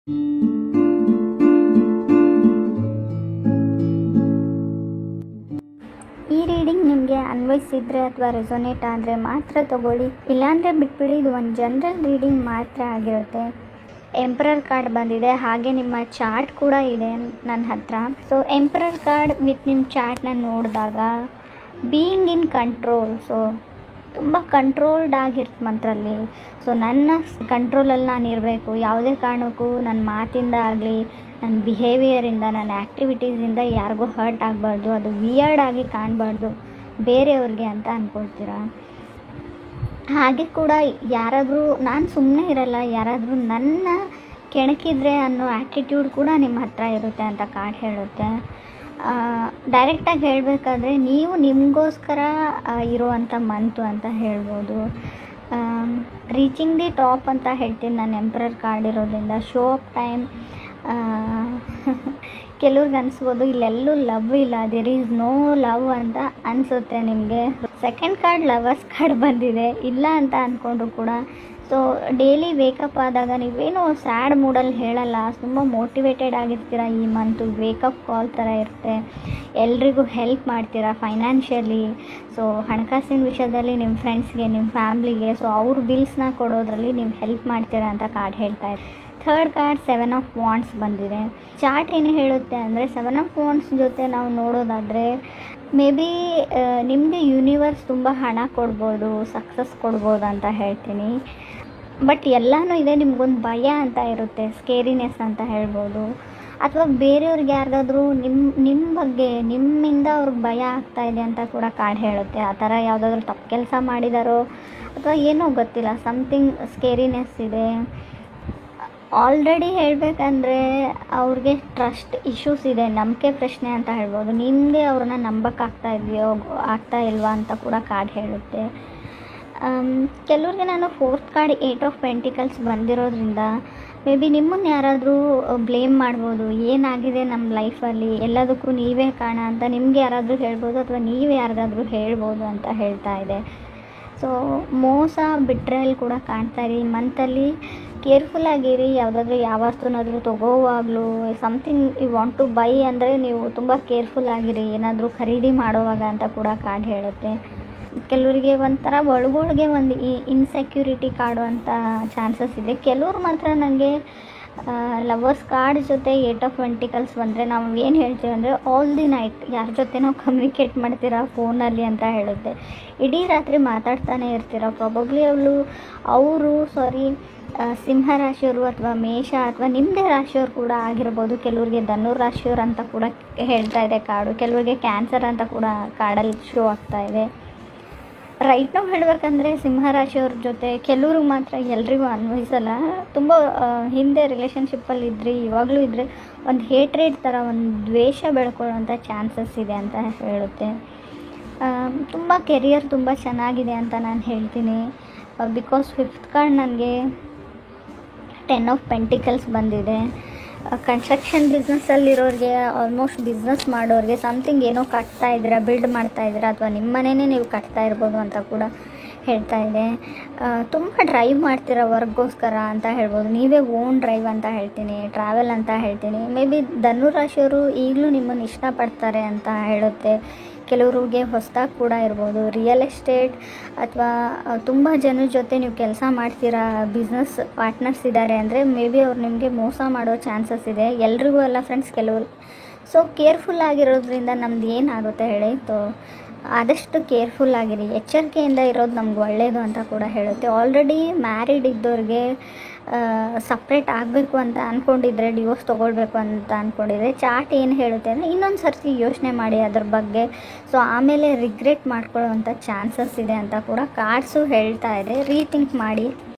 ಈ ರೀಡಿಂಗ್ ನಿಮಗೆ ಅನ್ವಯಿಸಿದರೆ ಅಥವಾ ರೆಸೊನೇಟ್ ಆದರೆ ಮಾತ್ರ ತಗೊಳ್ಳಿ, ಇಲ್ಲಾಂದರೆ ಬಿಟ್ಬಿಡಿ. ಇದು ಒಂದು ಜನರಲ್ ರೀಡಿಂಗ್ ಮಾತ್ರ ಆಗಿರುತ್ತೆ. ಎಂಪರರ್ ಕಾರ್ಡ್ ಬಂದಿದೆ, ಹಾಗೆ ನಿಮ್ಮ ಚಾರ್ಟ್ ಕೂಡ ಇದೆ ನನ್ನ ಹತ್ರ. ಸೊ ಎಂಪರರ್ ಕಾರ್ಡ್ ವಿತ್ ನಿಮ್ಮ ಚಾರ್ಟ್ನ ನೋಡಿದಾಗ ಬೀಯಿಂಗ್ ಇನ್ ಕಂಟ್ರೋಲ್, ಸೊ ತುಂಬ ಕಂಟ್ರೋಲ್ಡ್ ಆಗಿರ್ತ ಮಂತ್ರಲ್ಲಿ. ಸೊ ನನ್ನ ಕಂಟ್ರೋಲಲ್ಲಿ ನಾನು ಇರಬೇಕು, ಯಾವುದೇ ಕಾರಣಕ್ಕೂ ನನ್ನ ಮಾತಿಂದ ಆಗಲಿ, ನನ್ನ ಬಿಹೇವಿಯರಿಂದ, ನನ್ನ ಆ್ಯಕ್ಟಿವಿಟೀಸಿಂದ ಯಾರಿಗೂ ಹರ್ಟ್ ಆಗಬಾರ್ದು, ಅದು ವಿಯರ್ಡ್ ಆಗಿ ಕಾಣಬಾರ್ದು ಬೇರೆಯವ್ರಿಗೆ ಅಂತ ಅಂದ್ಕೊಳ್ತೀರ. ಹಾಗೆ ಕೂಡ ಯಾರಾದರೂ ನಾನು ಸುಮ್ಮನೆ ಇರಲ್ಲ, ಯಾರಾದರೂ ನನ್ನ ಕೆಣಕಿದ್ರೆ ಅನ್ನೋ ಆ್ಯಟಿಟ್ಯೂಡ್ ಕೂಡ ನಿಮ್ಮ ಹತ್ರ ಇರುತ್ತೆ ಅಂತ ಕಾರ್ಡ್ ಹೇಳುತ್ತೆ. ಡೈರೆಕ್ಟಾಗಿ ಹೇಳಬೇಕಾದ್ರೆ ನೀವು ನಿಮಗೋಸ್ಕರ ಇರುವಂಥ ಮಂತು ಅಂತ ಹೇಳ್ಬೋದು. ರೀಚಿಂಗ್ ದಿ ಟಾಪ್ ಅಂತ ಹೇಳ್ತೀನಿ ನಾನು ಎಂಪರರ್ ಕಾರ್ಡ್ ಇರೋದ್ರಿಂದ. Show up time. ಕೆಲವ್ರಿಗೆ ಅನಿಸ್ಬೋದು ಇಲ್ಲೆಲ್ಲೂ ಲವ್ ಇಲ್ಲ, ದೇರ್ ಈಸ್ ನೋ ಲವ್ ಅಂತ ಅನಿಸುತ್ತೆ ನಿಮಗೆ. ಸೆಕೆಂಡ್ ಕಾರ್ಡ್ ಲವರ್ಸ್ ಕಾರ್ಡ್ ಬಂದಿದೆ, ಇಲ್ಲ ಅಂತ ಅಂದ್ಕೊಂಡ್ರು ಕೂಡ. ಸೊ ಡೈಲಿ ವೇಕಪ್ ಆದಾಗ ನೀವೇನೋ ಸ್ಯಾಡ್ ಮೂಡಲ್ಲಿ ಹೇಳಲ್ಲ, ತುಂಬ ಮೋಟಿವೇಟೆಡ್ ಆಗಿರ್ತೀರ. ಈ ಮಂತು ವೇಕಪ್ ಕಾಲ್ ಥರ ಇರುತ್ತೆ. ಎಲ್ರಿಗೂ ಹೆಲ್ಪ್ ಮಾಡ್ತೀರಾ ಫೈನಾನ್ಷಿಯಲಿ. ಸೊ ಹಣಕಾಸಿನ ವಿಷಯದಲ್ಲಿ ನಿಮ್ಮ ಫ್ರೆಂಡ್ಸ್ಗೆ, ನಿಮ್ಮ ಫ್ಯಾಮ್ಲಿಗೆ, ಸೊ ಅವ್ರ ಬಿಲ್ಸ್ನ ಕೊಡೋದ್ರಲ್ಲಿ ನೀವು ಹೆಲ್ಪ್ ಮಾಡ್ತೀರಾ ಅಂತ ಕಾರ್ಡ್ ಹೇಳ್ತಾ ಇದೆ. ಥರ್ಡ್ ಕಾರ್ಡ್ 7 ಆಫ್ ವಾಂಡ್ಸ್ ಬಂದಿದೆ. ಚಾರ್ಟ್ ಏನು ಹೇಳುತ್ತೆ ಅಂದರೆ 7 ಆಫ್ ವಾಂಡ್ಸ್ ಜೊತೆ ನಾವು ನೋಡೋದಾದರೆ ಮೇ ಬಿ ನಿಮಗೆ ಯೂನಿವರ್ಸ್ ತುಂಬ ಹಣ ಕೊಡ್ಬೋದು, ಸಕ್ಸಸ್ ಕೊಡ್ಬೋದು ಅಂತ ಹೇಳ್ತೀನಿ. ಬಟ್ ಎಲ್ಲನೂ ಇದೆ, ನಿಮ್ಗೊಂದು ಭಯ ಅಂತ ಇರುತ್ತೆ, ಸ್ಕೇರಿನೆಸ್ ಅಂತ ಹೇಳ್ಬೋದು. ಅಥವಾ ಬೇರೆಯವ್ರಿಗೆ ಯಾರಿಗಾದ್ರೂ ನಿಮ್ಮ ಬಗ್ಗೆ, ನಿಮ್ಮಿಂದ ಅವ್ರಿಗೆ ಭಯ ಆಗ್ತಾಯಿದೆ ಅಂತ ಕೂಡ ಕಾರ್ಡ್ ಹೇಳುತ್ತೆ. ಆ ಥರ ಯಾವುದಾದ್ರೂ ತಪ್ಪು ಕೆಲಸ ಮಾಡಿದಾರೋ ಅಥವಾ ಏನೋ ಗೊತ್ತಿಲ್ಲ, ಸಮಥಿಂಗ್ ಸ್ಕೇರಿನೆಸ್ ಇದೆ. ಆಲ್ರೆಡಿ ಹೇಳಬೇಕಂದ್ರೆ ಅವ್ರಿಗೆ ಟ್ರಸ್ಟ್ ಇಶ್ಯೂಸ್ ಇದೆ, ನಂಬಿಕೆ ಪ್ರಶ್ನೆ ಅಂತ ಹೇಳ್ಬೋದು. ನಿಮಗೆ ಅವ್ರನ್ನ ಆಗ್ತಾ ಇಲ್ವಾ ಅಂತ ಕೂಡ ಕಾರ್ಡ್ ಹೇಳುತ್ತೆ. ಕೆಲವ್ರಿಗೆ ನಾನು ಫೋರ್ತ್ ಕಾರ್ಡ್ 8 ಆಫ್ ಪೆಂಟಿಕಲ್ಸ್ ಬಂದಿರೋದ್ರಿಂದ ಮೇ ಬಿ ನಿಮ್ಮನ್ನು ಯಾರಾದರೂ ಬ್ಲೇಮ್ ಮಾಡ್ಬೋದು, ಏನಾಗಿದೆ ನಮ್ಮ ಲೈಫಲ್ಲಿ, ಎಲ್ಲದಕ್ಕೂ ನೀವೇ ಕಾರಣ ಅಂತ ನಿಮಗೆ ಯಾರಾದರೂ ಹೇಳ್ಬೋದು, ಅಥವಾ ನೀವೇ ಯಾರಿಗಾದ್ರೂ ಹೇಳ್ಬೋದು ಅಂತ ಹೇಳ್ತಾ ಇದೆ. ಸೊ ಮೋಸ, ಬಿಟ್ರೇಲ್ ಕೂಡ ಕಾಣ್ತಾ ಇರಿ. ಈ ಮಂತಲ್ಲಿ ಕೇರ್ಫುಲ್ ಆಗಿರಿ. ಯಾವುದಾದ್ರೂ ಯಾವ ವಸ್ತುನಾದರೂ ತೊಗೋವಾಗಲೂ, something you want to buy ಅಂದರೆ ನೀವು ತುಂಬ ಕೇರ್ಫುಲ್ ಆಗಿರಿ, ಏನಾದರೂ ಖರೀದಿ ಮಾಡೋವಾಗ ಅಂತ ಕೂಡ ಕಾರ್ಡ್ ಹೇಳುತ್ತೆ. ಕೆಲವರಿಗೆ ಒಂಥರ ಒಳಗೊಳಗೆ ಒಂದು ಇನ್ಸೆಕ್ಯೂರಿಟಿ ಕಾಡುವಂಥ ಚಾನ್ಸಸ್ ಇದೆ. ಕೆಲವ್ರು ಮಾತ್ರ ನನಗೆ ಲವರ್ಸ್ ಕಾರ್ಡ್ ಜೊತೆ 8 ಆಫ್ ಪೆಂಟಿಕಲ್ಸ್ ಬಂದರೆ ನಾವು ಏನು ಹೇಳ್ತೀವಿ ಅಂದರೆ ಆಲ್ ದಿ ನೈಟ್ ಯಾರ ಜೊತೆ ನಾವು ಕಮ್ಯುನಿಕೇಟ್ ಮಾಡ್ತೀರಾ ಫೋನಲ್ಲಿ ಅಂತ ಹೇಳುತ್ತೆ. ಇಡೀ ರಾತ್ರಿ ಮಾತಾಡ್ತಾನೆ ಇರ್ತೀರ. ಪ್ರಾಬಬ್ಲಿ ಅವರು ಸಿಂಹ ರಾಶಿಯವರು ಅಥವಾ ಮೇಷ ಅಥವಾ ನಿಮ್ಮದೇ ರಾಶಿಯವರು ಕೂಡ ಆಗಿರ್ಬೋದು. ಕೆಲವರಿಗೆ ಧನುರ್ ರಾಶಿಯವರು ಅಂತ ಕೂಡ ಹೇಳ್ತಾ ಇದೆ ಕಾರ್ಡು. ಕೆಲವರಿಗೆ ಕ್ಯಾನ್ಸರ್ ಅಂತ ಕೂಡ ಕಾರ್ಡಲ್ಲಿ ಶೋ ಆಗ್ತಾ ಇದೆ. ರೈಟ್ ನಾವು ಹೇಳಬೇಕಂದ್ರೆ ಸಿಂಹ ರಾಶಿಯವ್ರ ಜೊತೆ ಕೆಲವ್ರಿಗೆ ಮಾತ್ರ, ಎಲ್ರಿಗೂ ಅನ್ವಯಿಸಲ್ಲ. ತುಂಬ ಹಿಂದೆ ರಿಲೇಷನ್ಶಿಪ್ಪಲ್ಲಿ ಇದ್ರಿ, ಇವಾಗಲೂ ಇದ್ದರೆ ಒಂದು ಹೇಟ್ರೇಡ್ ಥರ, ಒಂದು ದ್ವೇಷ ಬೆಳ್ಕೊಳ್ಳೋಂಥ ಚಾನ್ಸಸ್ ಇದೆ ಅಂತ ಹೇಳುತ್ತೆ. ತುಂಬ ಕೆರಿಯರ್ ತುಂಬ ಚೆನ್ನಾಗಿದೆ ಅಂತ ನಾನು ಹೇಳ್ತೀನಿ. ಬಿಕಾಸ್ 5th ಕಾರ್ಡ್ ನನಗೆ 10 ಆಫ್ ಪೆಂಟಿಕಲ್ಸ್ ಬಂದಿದೆ. ಕನ್ಸ್ಟ್ರಕ್ಷನ್ ಬಿಸ್ನೆಸ್ಸಲ್ಲಿರೋರಿಗೆ, ಆಲ್ಮೋಸ್ಟ್ ಬಿಸ್ನೆಸ್ ಮಾಡೋರಿಗೆ, ಸಮಥಿಂಗ್ ಏನೋ ಕಟ್ತಾ ಇದ್ದೀರಾ, ಬಿಲ್ಡ್ ಮಾಡ್ತಾ ಇದ್ದೀರಾ, ಅಥವಾ ನಿಮ್ಮ ಮನೆಯೇ ನೀವು ಕಟ್ತಾ ಇರ್ಬೋದು ಅಂತ ಕೂಡ ಹೇಳ್ತಾ ಇದೆ. ತುಂಬ ಡ್ರೈವ್ ಮಾಡ್ತೀರಾ ವರ್ಕ್ಗೋಸ್ಕರ ಅಂತ ಹೇಳ್ಬೋದು. ನೀವೇ ಓನ್ ಡ್ರೈವ್ ಅಂತ ಹೇಳ್ತೀನಿ, ಟ್ರಾವೆಲ್ ಅಂತ ಹೇಳ್ತೀನಿ. ಮೇ ಬಿ ಧನುರಾಶಿಯವರು ಈಗಲೂ ನಿಮ್ಮನ್ನು ಇಷ್ಟಪಡ್ತಾರೆ ಅಂತ ಹೇಳುತ್ತೆ. ಕೆಲವ್ರಿಗೆ ಹೊಸದಾಗಿ ಕೂಡ ಇರ್ಬೋದು. ರಿಯಲ್ ಎಸ್ಟೇಟ್ ಅಥವಾ ತುಂಬ ಜನರ ಜೊತೆ ನೀವು ಕೆಲಸ ಮಾಡ್ತೀರಾ, ಬಿಸ್ನೆಸ್ ಪಾರ್ಟ್ನರ್ಸ್ ಇದ್ದಾರೆ ಅಂದರೆ ಮೇ ಬಿ ಅವ್ರು ನಿಮಗೆ ಮೋಸ ಮಾಡೋ ಚಾನ್ಸಸ್ ಇದೆ. ಎಲ್ರಿಗೂ ಅಲ್ಲ ಫ್ರೆಂಡ್ಸ್, ಕೆಲವರು. ಸೊ ಕೇರ್ಫುಲ್ ಆಗಿರೋದ್ರಿಂದ ನಮ್ದು ಏನಾಗುತ್ತೆ ಹೇಳಿ, ಆದಷ್ಟು ಕೇರ್ಫುಲ್ ಆಗಿರಿ, ಎಚ್ಚರಿಕೆಯಿಂದ ಇರೋದು ನಮ್ಗೆ ಒಳ್ಳೆಯದು ಅಂತ ಕೂಡ ಹೇಳುತ್ತೆ. ಆಲ್ರೆಡಿ ಮ್ಯಾರಿಡ್ ಇದ್ದವ್ರಿಗೆ ಸಪ್ರೇಟ್ ಆಗಬೇಕು ಅಂತ ಅಂದ್ಕೊಂಡಿದ್ರೆ, ಡಿವೋರ್ಸ್ ತೊಗೊಳ್ಬೇಕು ಅಂತ ಅಂದ್ಕೊಂಡಿದ್ರೆ, ಚಾರ್ಟ್ ಏನು ಹೇಳುತ್ತೆ ಅಂದರೆ ಇನ್ನೊಂದು ಸರ್ತಿ ಯೋಚನೆ ಮಾಡಿ ಅದ್ರ ಬಗ್ಗೆ. ಸೊ ಆಮೇಲೆ ರಿಗ್ರೆಟ್ ಮಾಡ್ಕೊಳ್ಳೋವಂಥ ಚಾನ್ಸಸ್ ಇದೆ ಅಂತ ಕೂಡ ಕಾರ್ಡ್ಸು ಹೇಳ್ತಾ ಇದೆ. ರೀಥಿಂಕ್ ಮಾಡಿ.